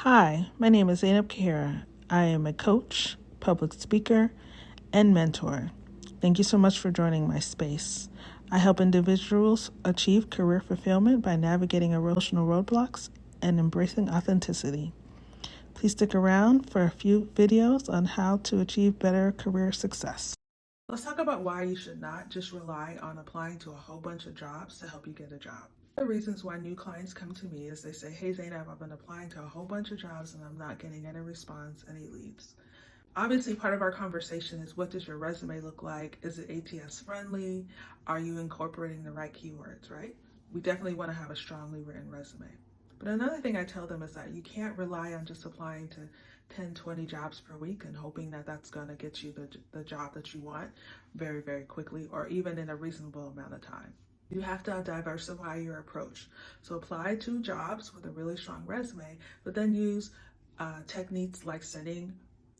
Hi, my name is Zeinab Kahera. I am a coach, public speaker, and mentor. Thank you so much for joining my space. I help individuals achieve career fulfillment by navigating emotional roadblocks and embracing authenticity. Please stick around for a few videos on how to achieve better career success. Let's talk about why you should not just rely on applying to a whole bunch of jobs to help you get a job. The reasons why new clients come to me is they say, hey Zainab, I've been applying to a whole bunch of jobs and I'm not getting any response, any leads. Obviously, part of our conversation is, what does your resume look like? Is it ATS friendly? Are you incorporating the right keywords, right? We definitely want to have a strongly written resume. But another thing I tell them is that you can't rely on just applying to 10, 20 jobs per week and hoping that that's going to get you the job that you want very, very quickly, or even in a reasonable amount of time. You have to diversify your approach. So apply to jobs with a really strong resume, but then use techniques like sending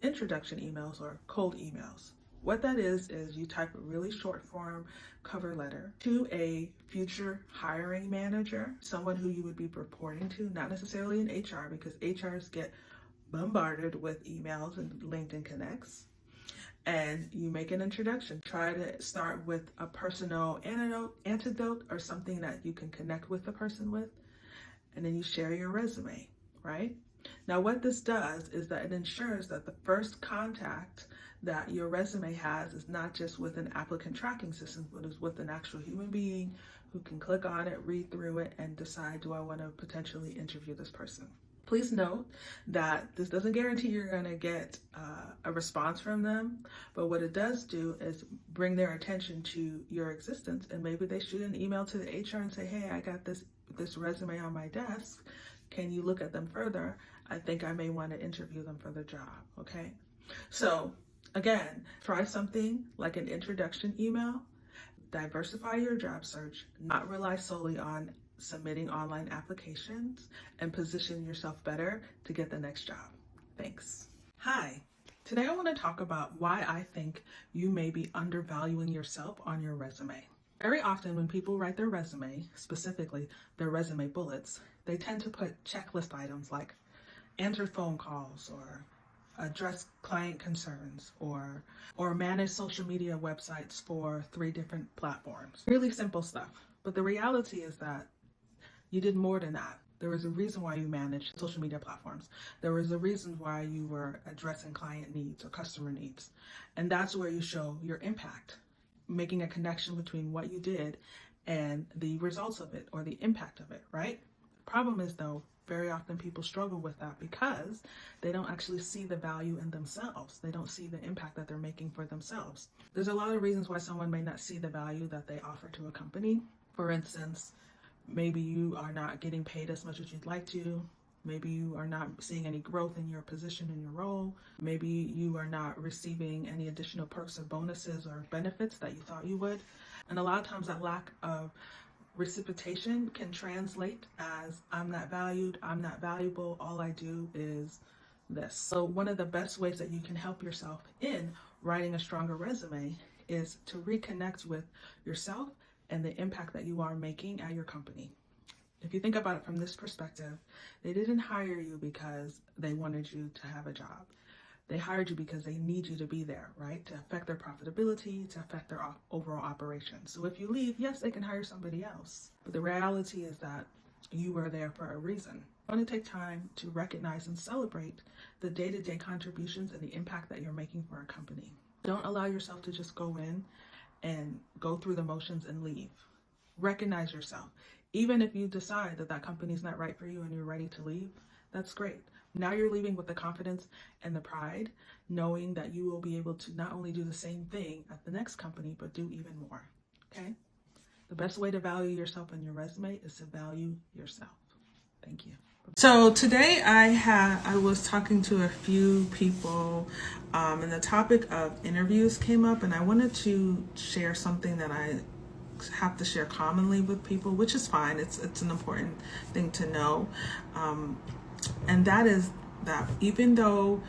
introduction emails or cold emails. What that is you type a really short form cover letter to a future hiring manager, someone who you would be reporting to, not necessarily in HR, because HRs get bombarded with emails and LinkedIn connects. And you make an introduction. Try to start with a personal anecdote or something that you can connect with the person with, and then you share your resume, right? Now, what this does is that it ensures that the first contact that your resume has is not just with an applicant tracking system, but is with an actual human being who can click on it, read through it, and decide, do I want to potentially interview this person? Please note that this doesn't guarantee you're going to get a response from them, but what it does do is bring their attention to your existence, and maybe they shoot an email to the HR and say, hey, I got this resume on my desk. Can you look at them further? I think I may want to interview them for the job, okay? So again, try something like an introduction email. Diversify your job search, not rely solely on submitting online applications, and position yourself better to get the next job. Thanks. Hi. Today I want to talk about why I think you may be undervaluing yourself on your resume. Very often when people write their resume, specifically their resume bullets, they tend to put checklist items like answer phone calls or address client concerns or manage social media websites for 3 different platforms. Really simple stuff. But the reality is that you did more than that. There was a reason why you managed social media platforms. There was a reason why you were addressing client needs or customer needs. And that's where you show your impact, making a connection between what you did and the results of it or the impact of it, right? The problem is, though, very often people struggle with that because they don't actually see the value in themselves. They don't see the impact that they're making for themselves. There's a lot of reasons why someone may not see the value that they offer to a company. For instance, maybe you are not getting paid as much as you'd like to. Maybe you are not seeing any growth in your position, in your role. Maybe you are not receiving any additional perks or bonuses or benefits that you thought you would. And a lot of times that lack of reciprocation can translate as, I'm not valued, I'm not valuable, all I do is this. So one of the best ways that you can help yourself in writing a stronger resume is to reconnect with yourself and the impact that you are making at your company. If you think about it from this perspective, they didn't hire you because they wanted you to have a job. They hired you because they need you to be there, right? To affect their profitability, to affect their overall operations. So if you leave, yes, they can hire somebody else. But the reality is that you were there for a reason. I want to take time to recognize and celebrate the day-to-day contributions and the impact that you're making for a company. Don't allow yourself to just go in and go through the motions and leave. Recognize yourself. Even if you decide that that company's not right for you and you're ready to leave, that's great. Now you're leaving with the confidence and the pride, knowing that you will be able to not only do the same thing at the next company, but do even more, okay? The best way to value yourself in your resume is to value yourself. Thank you. So today I was talking to a few people and the topic of interviews came up, and I wanted to share something that I have to share commonly with people, which is fine. It's an important thing to know. And that is that even though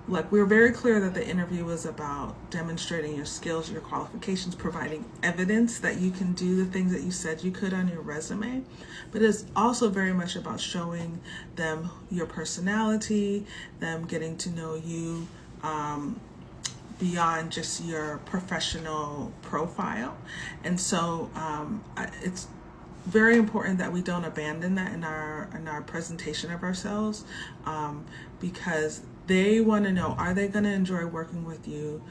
like, we're very clear that the interview was about demonstrating your skills, your qualifications, providing evidence that you can do the things that you said you could on your resume. But it's also very much about showing them your personality, them getting to know you beyond just your professional profile. And so it's very important that we don't abandon that in our presentation of ourselves, because they want to know, are they going to enjoy working with you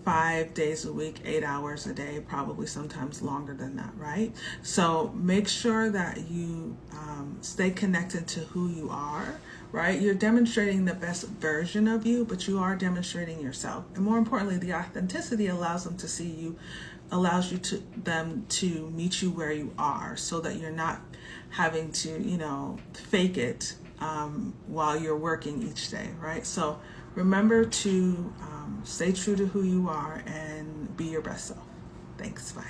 5 days a week, 8 hours a day, probably sometimes longer than that, right? So make sure that you stay connected to who you are, right? You're demonstrating the best version of you, but you are demonstrating yourself. And more importantly, the authenticity allows them to see you, allows them to meet you where you are, so that you're not having to, fake it while you're working each day, right? So remember to stay true to who you are and be your best self. Thanks, bye.